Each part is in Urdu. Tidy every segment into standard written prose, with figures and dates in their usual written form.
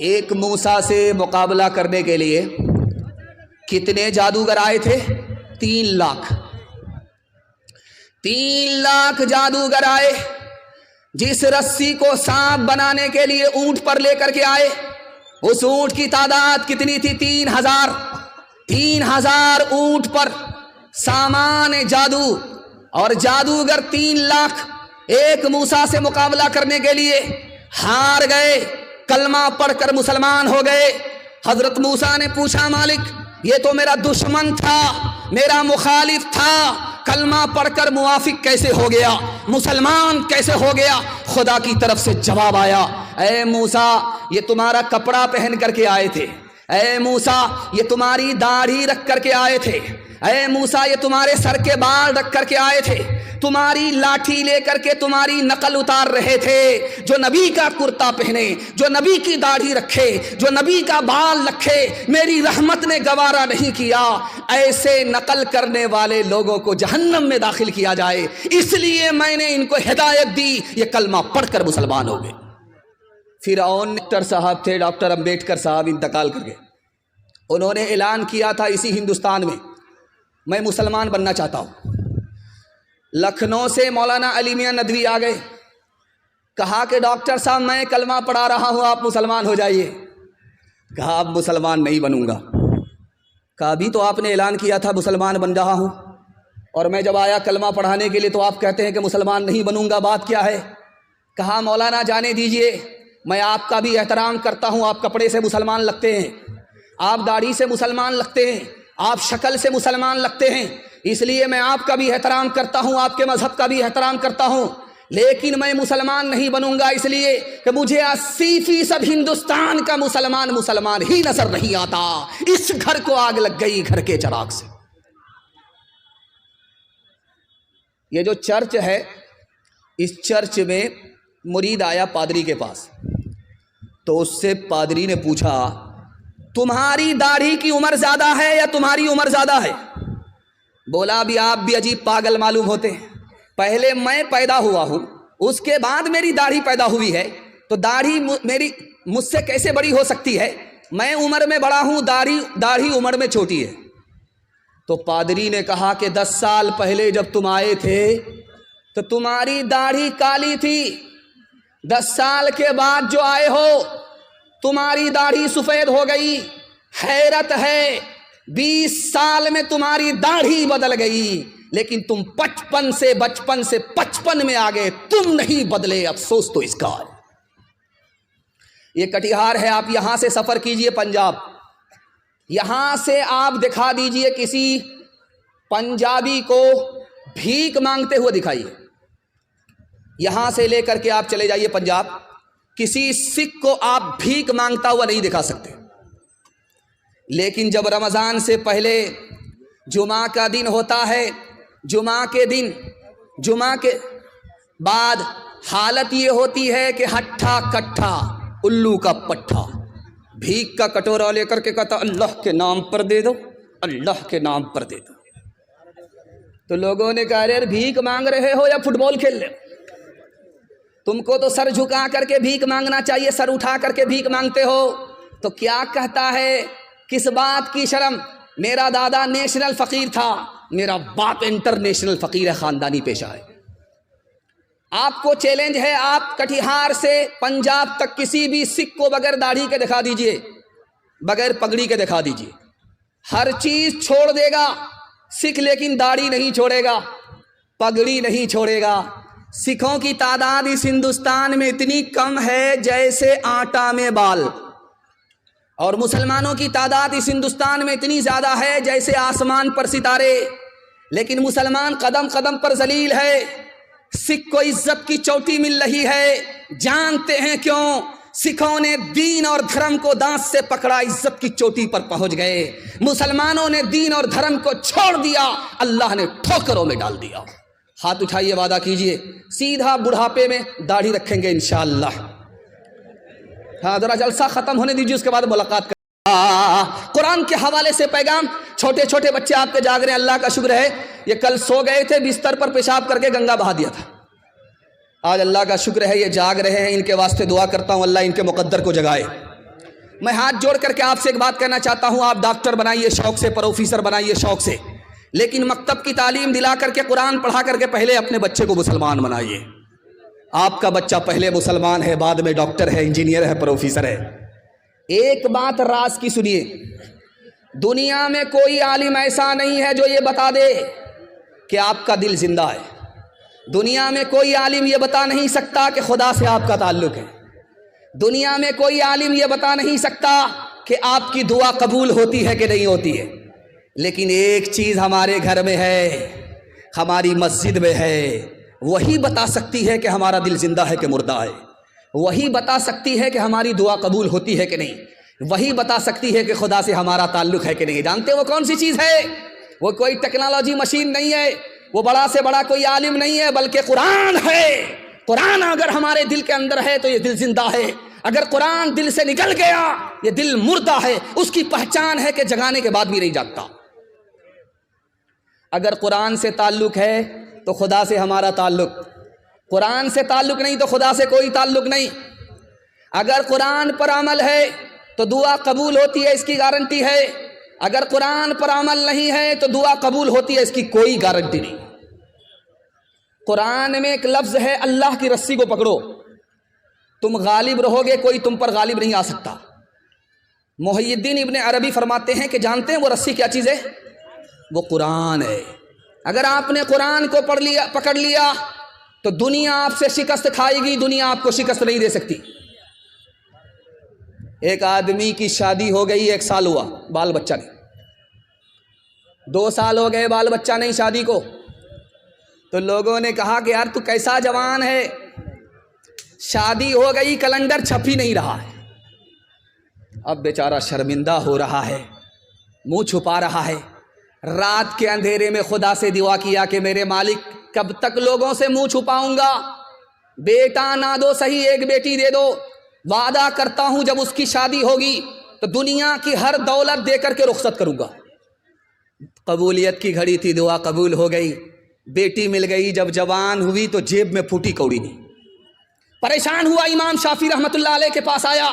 ایک موسیٰ سے مقابلہ کرنے کے لیے کتنے جادوگر آئے تھے؟ 3 لاکھ 3 لاکھ جادوگر آئے. جس رسی کو سانپ بنانے کے لیے اونٹ پر لے کر کے آئے، اس اونٹ کی تعداد کتنی تھی؟ 3000 اونٹ پر سامان جادو، اور جادوگر 3 لاکھ. ایک موسیٰ سے مقابلہ کرنے کے لیے ہار گئے، کلمہ پڑھ کر مسلمان ہو گئے. حضرت موسیٰ نے پوچھا مالک یہ تو میرا دشمن تھا، میرا مخالف تھا، کلمہ پڑھ کر موافق کیسے ہو گیا، مسلمان کیسے ہو گیا؟ خدا کی طرف سے جواب آیا، اے موسیٰ یہ تمہارا کپڑا پہن کر کے آئے تھے، اے موسیٰ یہ تمہاری داڑھی رکھ کر کے آئے تھے، اے موسیٰ یہ تمہارے سر کے بال رکھ کر کے آئے تھے، تمہاری لاٹھی لے کر کے تمہاری نقل اتار رہے تھے. جو نبی کا کرتا پہنے، جو نبی کی داڑھی رکھے، جو نبی کا بال رکھے، میری رحمت نے گوارا نہیں کیا ایسے نقل کرنے والے لوگوں کو جہنم میں داخل کیا جائے، اس لیے میں نے ان کو ہدایت دی، یہ کلمہ پڑھ کر مسلمان ہو گئے. فرعون ڈاکٹر صاحب تھے، ڈاکٹر امبیڈکر صاحب انتقال کر گئے. انہوں نے اعلان کیا تھا اسی ہندوستان میں مسلمان بننا چاہتا ہوں. لکھنؤ سے مولانا علی میاں ندوی آ گئے، کہا کہ ڈاکٹر صاحب میں کلمہ پڑھا رہا ہوں، آپ مسلمان ہو جائیے. کہا اب مسلمان نہیں بنوں گا. کہا ابھی تو آپ نے اعلان کیا تھا مسلمان بن رہا ہوں، اور میں جب آیا کلمہ پڑھانے کے لیے تو آپ کہتے ہیں کہ مسلمان نہیں بنوں گا، بات کیا ہے؟ کہا مولانا جانے دیجئے، میں آپ کا بھی احترام کرتا ہوں، آپ کپڑے سے مسلمان لگتے ہیں، آپ داڑھی سے مسلمان لگتے ہیں، آپ شکل سے مسلمان لگتے ہیں، اس لیے میں آپ کا بھی احترام کرتا ہوں، آپ کے مذہب کا بھی احترام کرتا ہوں، لیکن میں مسلمان نہیں بنوں گا اس لیے کہ مجھے 80% ہندوستان کا مسلمان ہی نظر نہیں آتا. اس گھر کو آگ لگ گئی گھر کے چراغ سے. یہ جو چرچ ہے، اس چرچ میں مرید آیا پادری کے پاس، تو اس سے پادری نے پوچھا تمہاری داڑھی کی عمر زیادہ ہے یا تمہاری عمر زیادہ ہے؟ بولا ابھی آپ بھی عجیب پاگل معلوم ہوتے ہیں، پہلے میں پیدا ہوا ہوں، اس کے بعد میری داڑھی پیدا ہوئی ہے، تو داڑھی میری مجھ سے کیسے بڑی ہو سکتی ہے؟ میں عمر میں بڑا ہوں، داڑھی عمر میں چھوٹی ہے. تو پادری نے کہا کہ 10 سال پہلے جب تم آئے تھے تو تمہاری داڑھی کالی تھی، 10 سال کے بعد جو آئے ہو تمہاری داڑھی سفید ہو گئی. حیرت ہے 20 سال میں تمہاری داڑھی بدل گئی، لیکن تم بچپن سے 55 میں آ گئے، تم نہیں بدلے. افسوس تو اس کا ہے. یہ کٹیہار ہے، آپ یہاں سے سفر کیجئے پنجاب، یہاں سے آپ دکھا دیجئے کسی پنجابی کو بھیک مانگتے ہوئے دکھائیے. یہاں سے لے کر کے آپ چلے جائیے پنجاب، کسی سکھ کو آپ بھیک مانگتا ہوا نہیں دکھا سکتے. لیکن جب رمضان سے پہلے جمعہ کا دن ہوتا ہے، جمعہ کے بعد حالت یہ ہوتی ہے کہ ہٹھا کٹھا الو کا پٹھا بھیک کا کٹورا لے کر کے کہتا اللہ کے نام پر دے دو، اللہ کے نام پر دے دو. تو لوگوں نے کہا ارے بھیک مانگ رہے ہو یا فٹ بال کھیل رہے ہو؟ تم کو تو سر جھکا کر کے بھیک مانگنا چاہیے، سر اٹھا کر کے بھیک مانگتے ہو. تو کیا کہتا ہے، کس بات کی شرم؟ میرا دادا نیشنل فقیر تھا، میرا باپ انٹرنیشنل فقیر ہے، خاندانی پیشہ ہے. آپ کو چیلنج ہے، آپ کٹیہار سے پنجاب تک کسی بھی سکھ کو بغیر داڑھی کے دکھا دیجئے، بغیر پگڑی کے دکھا دیجئے، ہر چیز چھوڑ دے گا سکھ، لیکن داڑھی نہیں چھوڑے گا، پگڑی نہیں چھوڑے گا. سکھوں کی تعداد اس ہندوستان میں اتنی کم ہے جیسے آٹا میں بال، اور مسلمانوں کی تعداد اس ہندوستان میں اتنی زیادہ ہے جیسے آسمان پر ستارے. لیکن مسلمان قدم قدم پر ذلیل ہے. سکھ کو عزت کی چوٹی مل رہی ہے، جانتے ہیں کیوں؟ سکھوں نے دین اور دھرم کو دانت سے پکڑا، عزت کی چوٹی پر پہنچ گئے. مسلمانوں نے دین اور دھرم کو چھوڑ دیا، اللہ نے ٹھوکروں میں ڈال دیا. ہاتھ اٹھائیے، وعدہ کیجئے سیدھا بڑھاپے میں داڑھی رکھیں گے انشاءاللہ. ہاں ذرا جلسہ ختم ہونے دیجیے، اس کے بعد ملاقات کریں. قرآن کے حوالے سے پیغام. چھوٹے چھوٹے بچے آپ کے جاگ رہے ہیں، اللہ کا شکر ہے. یہ کل سو گئے تھے، بستر پر پیشاب کر کے گنگا بہا دیا تھا. آج اللہ کا شکر ہے یہ جاگ رہے ہیں، ان کے واسطے دعا کرتا ہوں اللہ ان کے مقدر کو جگائے۔ میں ہاتھ جوڑ کر کے آپ سے ایک بات کہنا چاہتا ہوں، آپ ڈاکٹر بنائیے شوق سے، پروفیسر بنائیے شوق سے، لیکن مکتب کی تعلیم دلا کر کے، قرآن پڑھا کر کے پہلے اپنے بچے کو مسلمان بنائیے۔ آپ کا بچہ پہلے مسلمان ہے، بعد میں ڈاکٹر ہے، انجینئر ہے، پروفیسر ہے۔ ایک بات راز کی سنیے، دنیا میں کوئی عالم ایسا نہیں ہے جو یہ بتا دے کہ آپ کا دل زندہ ہے۔ دنیا میں کوئی عالم یہ بتا نہیں سکتا کہ خدا سے آپ کا تعلق ہے۔ دنیا میں کوئی عالم یہ بتا نہیں سکتا کہ آپ کی دعا قبول ہوتی ہے کہ نہیں ہوتی ہے۔ لیکن ایک چیز ہمارے گھر میں ہے، ہماری مسجد میں ہے، وہی بتا سکتی ہے کہ ہمارا دل زندہ ہے کہ مردہ ہے۔ وہی بتا سکتی ہے کہ ہماری دعا قبول ہوتی ہے کہ نہیں۔ وہی بتا سکتی ہے کہ خدا سے ہمارا تعلق ہے کہ نہیں۔ جانتے وہ کون سی چیز ہے؟ وہ کوئی ٹیکنالوجی مشین نہیں ہے، وہ بڑا سے بڑا کوئی عالم نہیں ہے، بلکہ قرآن ہے۔ قرآن اگر ہمارے دل کے اندر ہے تو یہ دل زندہ ہے، اگر قرآن دل سے نکل گیا یہ دل مردہ ہے۔ اس کی پہچان ہے کہ جگانے کے بعد بھی نہیں جاگتا۔ اگر قرآن سے تعلق ہے تو خدا سے ہمارا تعلق، قرآن سے تعلق نہیں تو خدا سے کوئی تعلق نہیں۔ اگر قرآن پر عمل ہے تو دعا قبول ہوتی ہے، اس کی گارنٹی ہے۔ اگر قرآن پر عمل نہیں ہے تو دعا قبول ہوتی ہے، اس کی کوئی گارنٹی نہیں۔ قرآن میں ایک لفظ ہے، اللہ کی رسی کو پکڑو، تم غالب رہو گے، کوئی تم پر غالب نہیں آ سکتا۔ محی الدین ابن عربی فرماتے ہیں کہ جانتے ہیں وہ رسی کیا چیز ہے؟ وہ قرآن ہے۔ اگر آپ نے قرآن کو پکڑ لیا تو دنیا آپ سے شکست کھائے گی، دنیا آپ کو شکست نہیں دے سکتی۔ ایک آدمی کی شادی ہو گئی، 1 سال ہوا، بال بچہ نہیں۔ 2 سال ہو گئے، بال بچہ نہیں شادی کو۔ تو لوگوں نے کہا کہ یار تو کیسا جوان ہے، شادی ہو گئی، کیلنڈر چھپ ہی نہیں رہا ہے۔ اب بیچارہ شرمندہ ہو رہا ہے، منہ چھپا رہا ہے۔ رات کے اندھیرے میں خدا سے دعا کیا کہ میرے مالک کب تک لوگوں سے منہ چھپاؤں گا، بیٹا نہ دو صحیح ایک بیٹی دے دو، وعدہ کرتا ہوں جب اس کی شادی ہوگی تو دنیا کی ہر دولت دے کر کے رخصت کروں گا۔ قبولیت کی گھڑی تھی، دعا قبول ہو گئی، بیٹی مل گئی۔ جب جوان ہوئی تو جیب میں پھوٹی کوڑی نہیں۔ پریشان ہوا، امام شافعی رحمۃ اللہ علیہ کے پاس آیا،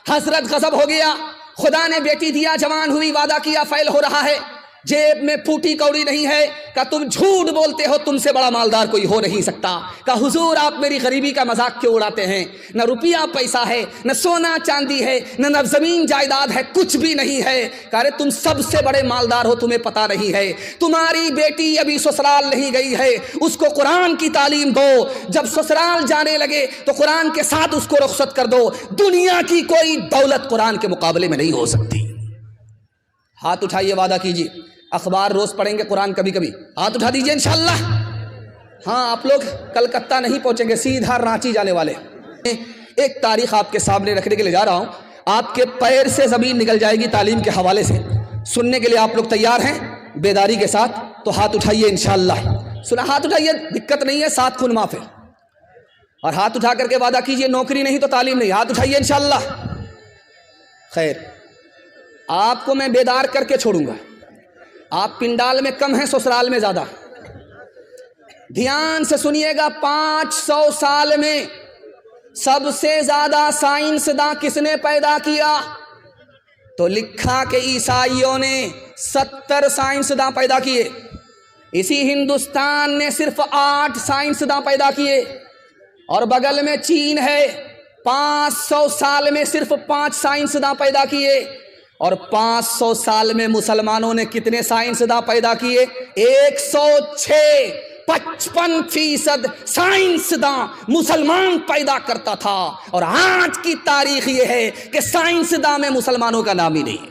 حضرت غضب ہو گیا، خدا نے بیٹی دیا، جوان ہوئی، وعدہ کیا، فیل ہو رہا ہے، جیب میں پھوٹی کوڑی نہیں ہے۔ کہ تم جھوٹ بولتے ہو، تم سے بڑا مالدار کوئی ہو نہیں سکتا۔ کہ حضور آپ میری غریبی کا مذاق کیوں اڑاتے ہیں؟ نہ روپیہ پیسہ ہے، نہ سونا چاندی ہے، نہ زمین جائیداد ہے، کچھ بھی نہیں ہے۔ کہ ارے تم سب سے بڑے مالدار ہو، تمہیں پتہ نہیں ہے، تمہاری بیٹی ابھی سسرال نہیں گئی ہے، اس کو قرآن کی تعلیم دو، جب سسرال جانے لگے تو قرآن کے ساتھ اس کو رخصت کر دو۔ دنیا کی کوئی دولت قرآن کے مقابلے میں نہیں ہو سکتی۔ ہاتھ اٹھائیے، وعدہ کیجیے، اخبار روز پڑھیں گے، قرآن کبھی کبھی، ہاتھ اٹھا دیجئے انشاءاللہ۔ ہاں آپ لوگ کلکتہ نہیں پہنچیں گے، سیدھا رانچی جانے والے۔ ایک تاریخ آپ کے سامنے رکھنے کے لیے جا رہا ہوں، آپ کے پیر سے زمین نکل جائے گی تعلیم کے حوالے سے۔ سننے کے لیے آپ لوگ تیار ہیں بیداری کے ساتھ؟ تو ہاتھ اٹھائیے انشاءاللہ۔ سنا، ہاتھ اٹھائیے، دقت نہیں ہے، 7 خون معاف ہے۔ اور ہاتھ اٹھا کر کے وعدہ کیجئے، نوکری نہیں تو تعلیم نہیں، ہاتھ اٹھائیے انشاءاللہ۔ خیر، آپ کو میں بیدار کر کے چھوڑوں گا۔ آپ پنڈال میں کم ہیں، سسرال میں زیادہ۔ دھیان سے سنیے گا، 500 سال میں سب سے زیادہ سائنسداں کس نے پیدا کیا؟ تو لکھا کہ عیسائیوں نے 70 سائنسداں پیدا کیے، اسی ہندوستان نے صرف 8 سائنسداں پیدا کیے، اور بغل میں چین ہے، 500 سال میں صرف 5 سائنسداں پیدا کیے۔ اور 500 سال میں مسلمانوں نے کتنے سائنسداں پیدا کیے؟ 106۔ 55% سائنسداں مسلمان پیدا کرتا تھا، اور آج کی تاریخ یہ ہے کہ سائنسداں میں مسلمانوں کا نام ہی نہیں۔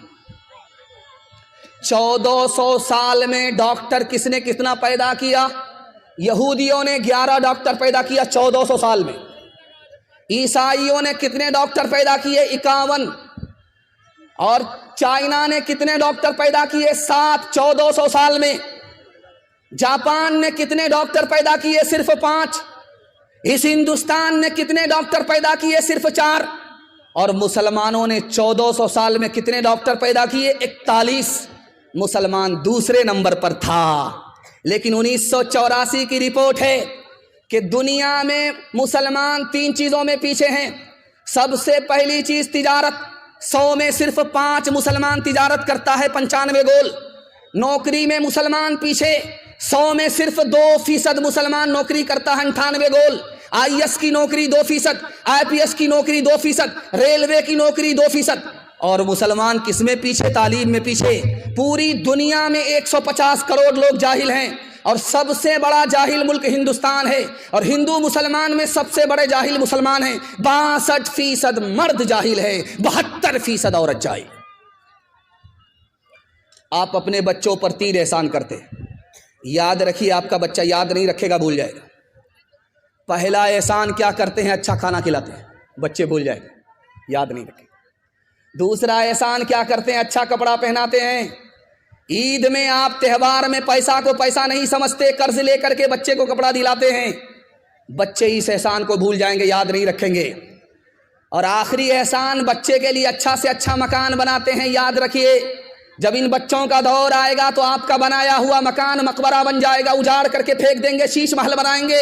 1400 سال میں ڈاکٹر کس نے کتنا پیدا کیا؟ یہودیوں نے 11 ڈاکٹر پیدا کیا 1400 سال میں۔ عیسائیوں نے کتنے ڈاکٹر پیدا کیے؟ 51۔ اور چائنا نے کتنے ڈاکٹر پیدا کیے؟ 7 1400 سال میں۔ جاپان نے کتنے ڈاکٹر پیدا کیے؟ صرف 5۔ اس ہندوستان نے کتنے ڈاکٹر پیدا کیے؟ صرف 4۔ اور مسلمانوں نے 1400 سال میں کتنے ڈاکٹر پیدا کیے؟ 41۔ مسلمان دوسرے نمبر پر تھا، لیکن 1984 کی رپورٹ ہے کہ دنیا میں مسلمان 3 چیزوں میں پیچھے ہیں. سب سے پہلی چیز تجارت. 100 میں صرف 5 مسلمان تجارت کرتا ہے، 95 گول. نوکری میں مسلمان پیچھے، 100 میں صرف 2% مسلمان نوکری کرتا ہے، 98 گول. IAS کی نوکری 2%، IPS کی نوکری 2%، ریلوے کی نوکری 2%. اور مسلمان کس میں پیچھے؟ تعلیم میں پیچھے. پوری دنیا میں 150 کروڑ لوگ جاہل ہیں، اور سب سے بڑا جاہل ملک ہندوستان ہے، اور ہندو مسلمان میں سب سے بڑے جاہل مسلمان ہیں. 62% مرد جاہل ہے، 72% عورت جاہل. آپ اپنے بچوں پر 3 احسان کرتے، یاد رکھیے. آپ کا بچہ یاد نہیں رکھے گا، بھول جائے گا. پہلا احسان کیا کرتے ہیں؟ اچھا کھانا کھلاتے ہیں، بچے بھول جائے گا، یاد نہیں رکھے. دوسرا احسان کیا کرتے ہیں؟ اچھا کپڑا پہناتے ہیں. عید میں آپ تہوار میں پیسہ کو پیسہ نہیں سمجھتے، قرض لے کر کے بچے کو کپڑا دلاتے ہیں. بچے اس احسان کو بھول جائیں گے، یاد نہیں رکھیں گے. اور آخری احسان، بچے کے لیے اچھا سے اچھا مکان بناتے ہیں. یاد رکھیے، جب ان بچوں کا دور آئے گا تو آپ کا بنایا ہوا مکان مقبرہ بن جائے گا، اجاڑ کر کے پھینک دیں گے، شیش محل بنائیں گے.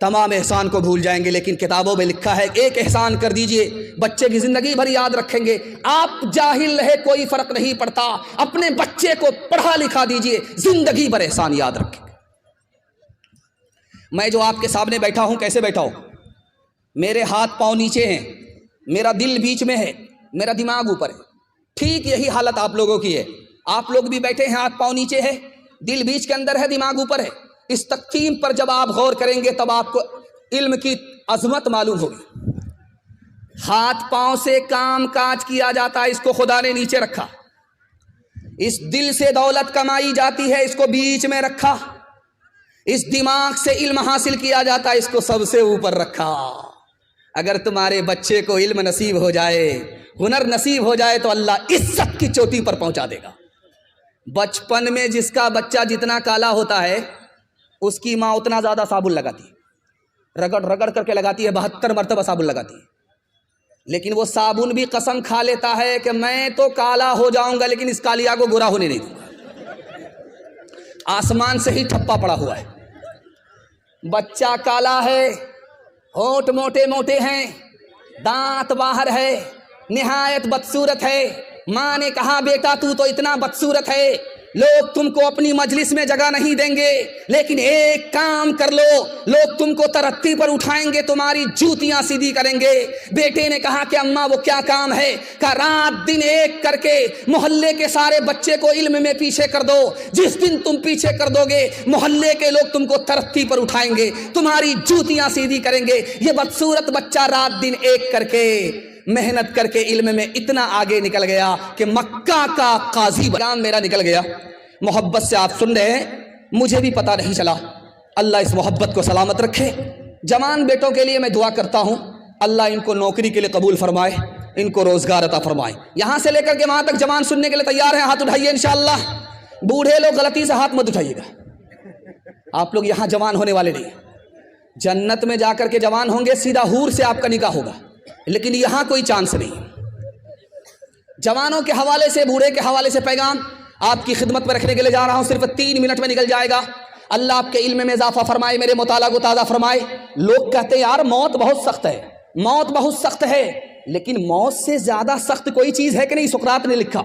تمام احسان کو بھول جائیں گے. لیکن کتابوں میں لکھا ہے ایک احسان کر دیجئے، بچے کی زندگی بھر یاد رکھیں گے. آپ جاہل رہے کوئی فرق نہیں پڑتا، اپنے بچے کو پڑھا لکھا دیجئے، زندگی بھر احسان یاد رکھیں گے. میں جو آپ کے سامنے بیٹھا ہوں، کیسے بیٹھا ہوں؟ میرے ہاتھ پاؤں نیچے ہیں، میرا دل بیچ میں ہے، میرا دماغ اوپر ہے. ٹھیک یہی حالت آپ لوگوں کی ہے. آپ لوگ بھی بیٹھے ہیں، ہاتھ پاؤں نیچے ہے، دل بیچ کے اندر ہے، دماغ اوپر ہے. اس تقسیم پر جب آپ غور کریں گے تب آپ کو علم کی عظمت معلوم ہوگی. ہاتھ پاؤں سے کام کاج کیا جاتا ہے، اس کو خدا نے نیچے رکھا. اس دل سے دولت کمائی جاتی ہے، اس کو بیچ میں رکھا. اس دماغ سے علم حاصل کیا جاتا ہے، اس کو سب سے اوپر رکھا. اگر تمہارے بچے کو علم نصیب ہو جائے، ہنر نصیب ہو جائے تو اللہ عزت کی چوٹی پر پہنچا دے گا. بچپن میں جس کا بچہ جتنا کالا ہوتا ہے، اس کی ماں اتنا زیادہ صابن لگاتی ہے، رگڑ رگڑ کر کے لگاتی ہے، 72 مرتبہ صابن لگاتی ہے. لیکن وہ صابن بھی قسم کھا لیتا ہے کہ میں تو کالا ہو جاؤں گا لیکن اس کالیا کو گورا ہونے نہیں دوں گا. آسمان سے ہی ٹھپا پڑا ہوا ہے. بچہ کالا ہے، ہونٹ موٹے موٹے ہیں، دانت باہر ہے، نہایت بدصورت ہے. ماں نے کہا بیٹا تو اتنا بدصورت ہے، لوگ تم کو اپنی مجلس میں جگہ نہیں دیں گے، لیکن ایک کام کر لو، لوگ تم کو ترقی پر اٹھائیں گے، تمہاری جوتیاں سیدھی کریں گے. بیٹے نے کہا کہ اماں وہ کیا کام ہے؟ کہ رات دن ایک کر کے محلے کے سارے بچے کو علم میں پیچھے کر دو. جس دن تم پیچھے کر دو گے محلے کے لوگ تم کو ترقی پر اٹھائیں گے، تمہاری جوتیاں سیدھی کریں گے. یہ بدصورت بچہ رات دن ایک کر کے محنت کر کے علم میں اتنا آگے نکل گیا کہ مکہ کا قاضی بیان میرا نکل گیا. محبت سے آپ سن رہے ہیں، مجھے بھی پتہ نہیں چلا. اللہ اس محبت کو سلامت رکھے. جوان بیٹوں کے لیے میں دعا کرتا ہوں، اللہ ان کو نوکری کے لیے قبول فرمائے، ان کو روزگار عطا فرمائے. یہاں سے لے کر کے وہاں تک جوان سننے کے لیے تیار ہیں؟ ہاتھ اٹھائیے انشاءاللہ. بوڑھے لوگ غلطی سے ہاتھ مت اٹھائیے گا، آپ لوگ یہاں جوان ہونے والے نہیں. جنت میں جا کر کے جوان ہوں گے، سیدھا حور سے آپ کا نکاح ہوگا، لیکن یہاں کوئی چانس نہیں. جوانوں کے حوالے سے، بوڑھے کے حوالے سے پیغام آپ کی خدمت میں رکھنے کے لیے جا رہا ہوں. صرف 3 منٹ میں نکل جائے گا. اللہ آپ کے علم میں اضافہ فرمائے، میرے مطالعہ کو تازہ فرمائے. لوگ کہتے ہیں یار موت بہت سخت ہے، موت بہت سخت ہے، لیکن موت سے زیادہ سخت کوئی چیز ہے کہ نہیں؟ سقراط نے لکھا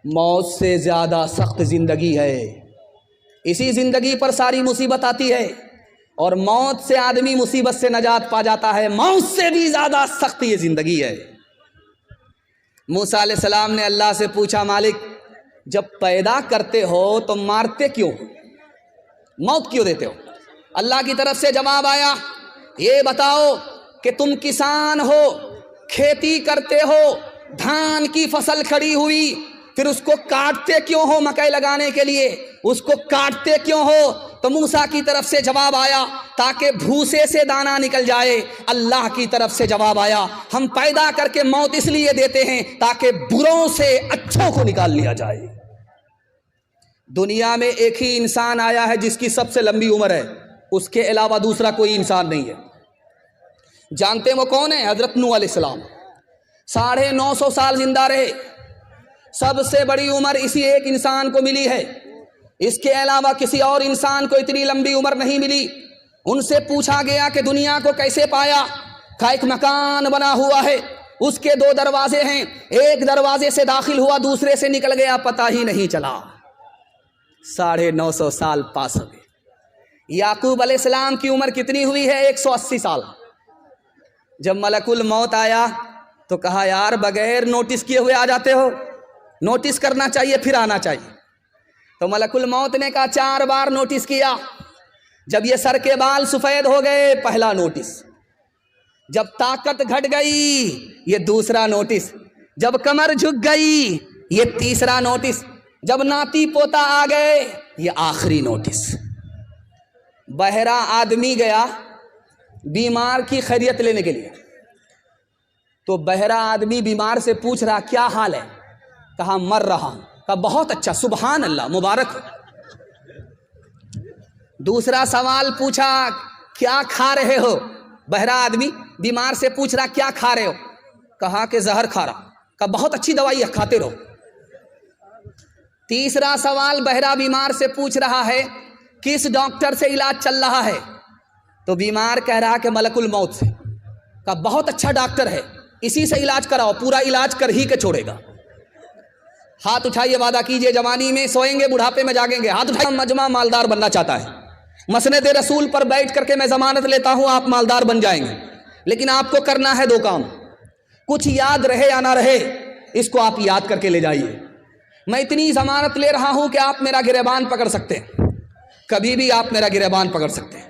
موت سے زیادہ سخت زندگی ہے. اسی زندگی پر ساری مصیبت آتی ہے، اور موت سے آدمی مصیبت سے نجات پا جاتا ہے. موت سے بھی زیادہ سخت یہ زندگی ہے. موسیٰ علیہ السلام نے اللہ سے پوچھا، مالک جب پیدا کرتے ہو تو مارتے کیوں، موت کیوں دیتے ہو؟ اللہ کی طرف سے جواب آیا، یہ بتاؤ کہ تم کسان ہو، کھیتی کرتے ہو، دھان کی فصل کھڑی ہوئی، پھر اس کو کاٹتے کیوں ہو؟ مکئی لگانے کے لیے اس کو کاٹتے کیوں ہو؟ تو موسیٰ کی طرف سے جواب آیا تاکہ بھوسے سے دانہ نکل جائے. اللہ کی طرف سے جواب آیا ہم پیدا کر کے موت اس لیے دیتے ہیں تاکہ بروں سے اچھوں کو نکال لیا جائے. دنیا میں ایک ہی انسان آیا ہے جس کی سب سے لمبی عمر ہے، اس کے علاوہ دوسرا کوئی انسان نہیں ہے. جانتے ہیں وہ کون ہے؟ حضرت نوح علیہ السلام. 950 سال زندہ رہے. سب سے بڑی عمر اسی ایک انسان کو ملی ہے، اس کے علاوہ کسی اور انسان کو اتنی لمبی عمر نہیں ملی. ان سے پوچھا گیا کہ دنیا کو کیسے پایا؟ کا ایک مکان بنا ہوا ہے، اس کے 2 دروازے ہیں، ایک دروازے سے داخل ہوا دوسرے سے نکل گیا، پتہ ہی نہیں چلا۔ 950 سال پاس ہو گئے۔ یعقوب علیہ السلام کی عمر کتنی ہوئی ہے؟ 180 سال۔ جب ملک الموت آیا تو کہا یار بغیر نوٹس کیے ہوئے آ جاتے ہو، نوٹس کرنا چاہیے پھر آنا چاہیے۔ تو ملک الموت نے کہا 4 بار نوٹس کیا۔ جب یہ سر کے بال سفید ہو گئے پہلا نوٹس، جب طاقت گھٹ گئی یہ دوسرا نوٹس، جب کمر جھک گئی یہ تیسرا نوٹس، جب ناتی پوتا آ گئے یہ آخری نوٹس۔ بہرا آدمی گیا بیمار کی خیریت لینے کے لیے، تو بہرا آدمی بیمار سے پوچھ رہا کیا حال ہے؟ کہا مر رہا ہوں۔ کہا بہت اچھا، سبحان اللہ، مبارک ہو۔ دوسرا سوال پوچھا کیا کھا رہے ہو؟ بہرا آدمی بیمار سے پوچھ رہا کیا کھا رہے ہو؟ کہا کہ زہر کھا رہا۔ کہا بہت اچھی دوائی ہے، کھاتے رہو۔ تیسرا سوال بہرا بیمار سے پوچھ رہا ہے کس ڈاکٹر سے علاج چل رہا ہے؟ تو بیمار کہہ رہا کہ ملک الموت سے۔ کہا بہت اچھا ڈاکٹر ہے، اسی سے علاج کراؤ، پورا علاج کر ہی کے چھوڑے گا۔ ہاتھ اٹھائیے، وعدہ کیجئے جوانی میں سوئیں گے بڑھاپے میں جاگیں گے۔ ہاتھ اٹھائیے۔ مجمع مالدار بننا چاہتا ہے، مسند رسول پر بیٹھ کر کے میں ضمانت لیتا ہوں آپ مالدار بن جائیں گے، لیکن آپ کو کرنا ہے 2 کام۔ کچھ یاد رہے یا نہ رہے اس کو آپ یاد کر کے لے جائیے۔ میں اتنی ضمانت لے رہا ہوں کہ آپ میرا گریبان پکڑ سکتے ہیں، کبھی بھی آپ میرا گریبان پکڑ سکتے ہیں،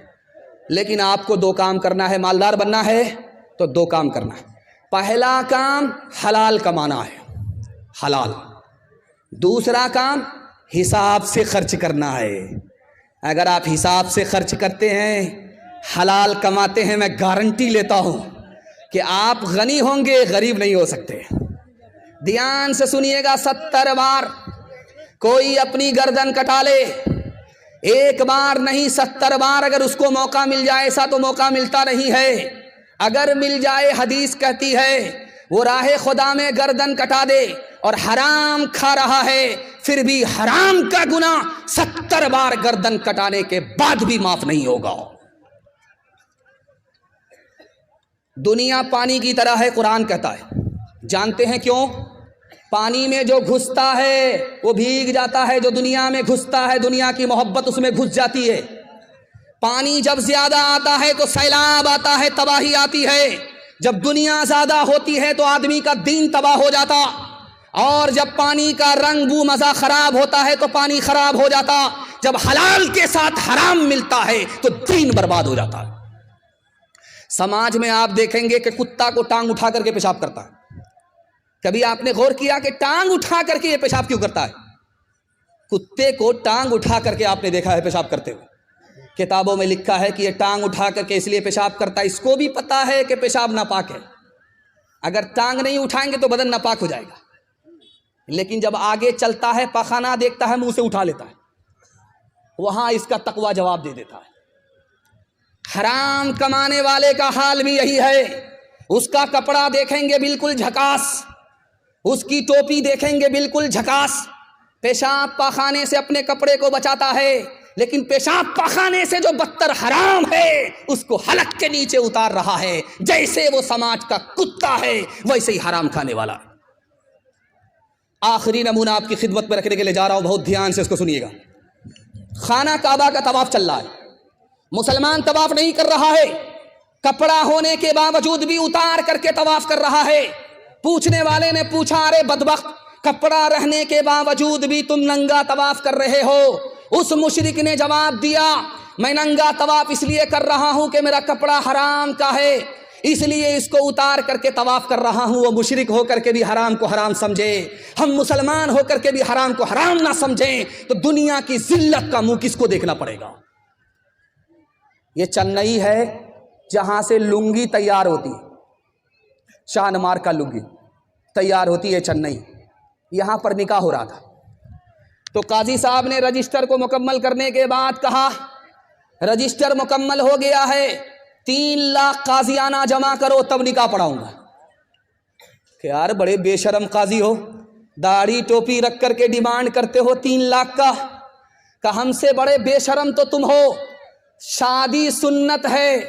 لیکن آپ کو 2 کام کرنا ہے۔ مالدار بننا ہے تو 2 کام کرنا ہے۔ پہلا کام حلال کمانا ہے، حلال۔ دوسرا کام حساب سے خرچ کرنا ہے۔ اگر آپ حساب سے خرچ کرتے ہیں، حلال کماتے ہیں، میں گارنٹی لیتا ہوں کہ آپ غنی ہوں گے، غریب نہیں ہو سکتے۔ دھیان سے سنیے گا، 70 بار کوئی اپنی گردن کٹا لے، 1 بار نہیں 70 بار اگر اس کو موقع مل جائے، ایسا تو موقع ملتا نہیں ہے، اگر مل جائے حدیث کہتی ہے وہ راہ خدا میں گردن کٹا دے اور حرام کھا رہا ہے پھر بھی حرام کا گناہ 70 بار گردن کٹانے کے بعد بھی معاف نہیں ہوگا۔ دنیا پانی کی طرح ہے، قرآن کہتا ہے۔ جانتے ہیں کیوں؟ پانی میں جو گھستا ہے وہ بھیگ جاتا ہے، جو دنیا میں گھستا ہے دنیا کی محبت اس میں گھس جاتی ہے۔ پانی جب زیادہ آتا ہے تو سیلاب آتا ہے، تباہی آتی ہے۔ جب دنیا زیادہ ہوتی ہے تو آدمی کا دین تباہ ہو جاتا، اور جب پانی کا رنگ بو مزہ خراب ہوتا ہے تو پانی خراب ہو جاتا۔ جب حلال کے ساتھ حرام ملتا ہے تو دین برباد ہو جاتا ہے۔ سماج میں آپ دیکھیں گے کہ کتا کو ٹانگ اٹھا کر کے پیشاب کرتا ہے۔ کبھی آپ نے غور کیا کہ ٹانگ اٹھا کر کے یہ پیشاب کیوں کرتا ہے؟ کتے کو ٹانگ اٹھا کر کے آپ نے دیکھا ہے پیشاب کرتے ہوئے؟ کتابوں میں لکھا ہے کہ یہ ٹانگ اٹھا کر کے اس لیے پیشاب کرتا ہے، اس کو بھی پتا ہے کہ پیشاب ناپاک ہے، اگر ٹانگ نہیں اٹھائیں گے تو بدن ناپاک ہو جائے گا، لیکن جب آگے چلتا ہے پاخانہ دیکھتا ہے منہ سے اٹھا لیتا ہے، وہاں اس کا تقوی جواب دے دیتا ہے۔ حرام کمانے والے کا حال بھی یہی ہے، اس کا کپڑا دیکھیں گے بالکل جھکاس، اس کی ٹوپی دیکھیں گے بالکل جھکاس، پیشاب پاخانے سے اپنے کپڑے کو بچاتا ہے، لیکن پیشاب پاخانے سے جو بدتر حرام ہے اس کو حلق کے نیچے اتار رہا ہے۔ جیسے وہ سماج کا کتا ہے ویسے ہی حرام کھانے والا ہے۔ آخری نمونہ آپ کی خدمت میں رکھنے کے لیے جا رہا ہوں، بہت دھیان سے اس کو سنیے گا۔ خانہ کعبہ کا طواف چل رہا ہے، مسلمان طواف نہیں کر رہا ہے، کپڑا ہونے کے باوجود بھی اتار کر کے طواف کر رہا ہے۔ پوچھنے والے نے پوچھا ارے بدبخت، کپڑا رہنے کے باوجود بھی تم ننگا طواف کر رہے ہو؟ اس مشرک نے جواب دیا میں ننگا طواف اس لیے کر رہا ہوں کہ میرا کپڑا حرام کا ہے، اس لیے اس کو اتار کر کے طواف کر رہا ہوں۔ وہ مشرک ہو کر کے بھی حرام کو حرام سمجھے، ہم مسلمان ہو کر کے بھی حرام کو حرام نہ سمجھیں تو دنیا کی ذلت کا منہ کس کو دیکھنا پڑے گا؟ یہ چنئی ہے جہاں سے لنگی تیار ہوتی ہے، شانمار کا لنگی تیار ہوتی ہے چنئی، یہاں پر نکاح ہو رہا تھا تو قاضی صاحب نے رجسٹر کو مکمل کرنے کے بعد کہا رجسٹر مکمل ہو گیا ہے، 3 لاکھ قاضیانہ جمع کرو تب نکاح پڑھاؤں گا۔ کہ یار بڑے بے شرم قاضی ہو، داڑھی ٹوپی رکھ کر کے ڈیمانڈ کرتے ہو 3 لاکھ کا، کہ ہم سے بڑے بے شرم تو تم ہو، شادی سنت ہے،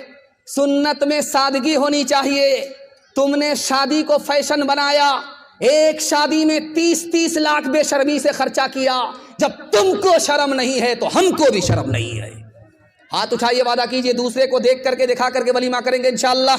سنت میں سادگی ہونی چاہیے. تم نے شادی کو فیشن بنایا، ایک شادی میں 30 لاکھ بے شرمی سے خرچہ کیا. جب تم کو شرم نہیں ہے تو ہم کو بھی شرم نہیں ہے. ہاتھ اٹھائیے، وعدہ کیجئے دوسرے کو دیکھ کر کے دکھا کر کے ولیمہ کریں گے انشاءاللہ.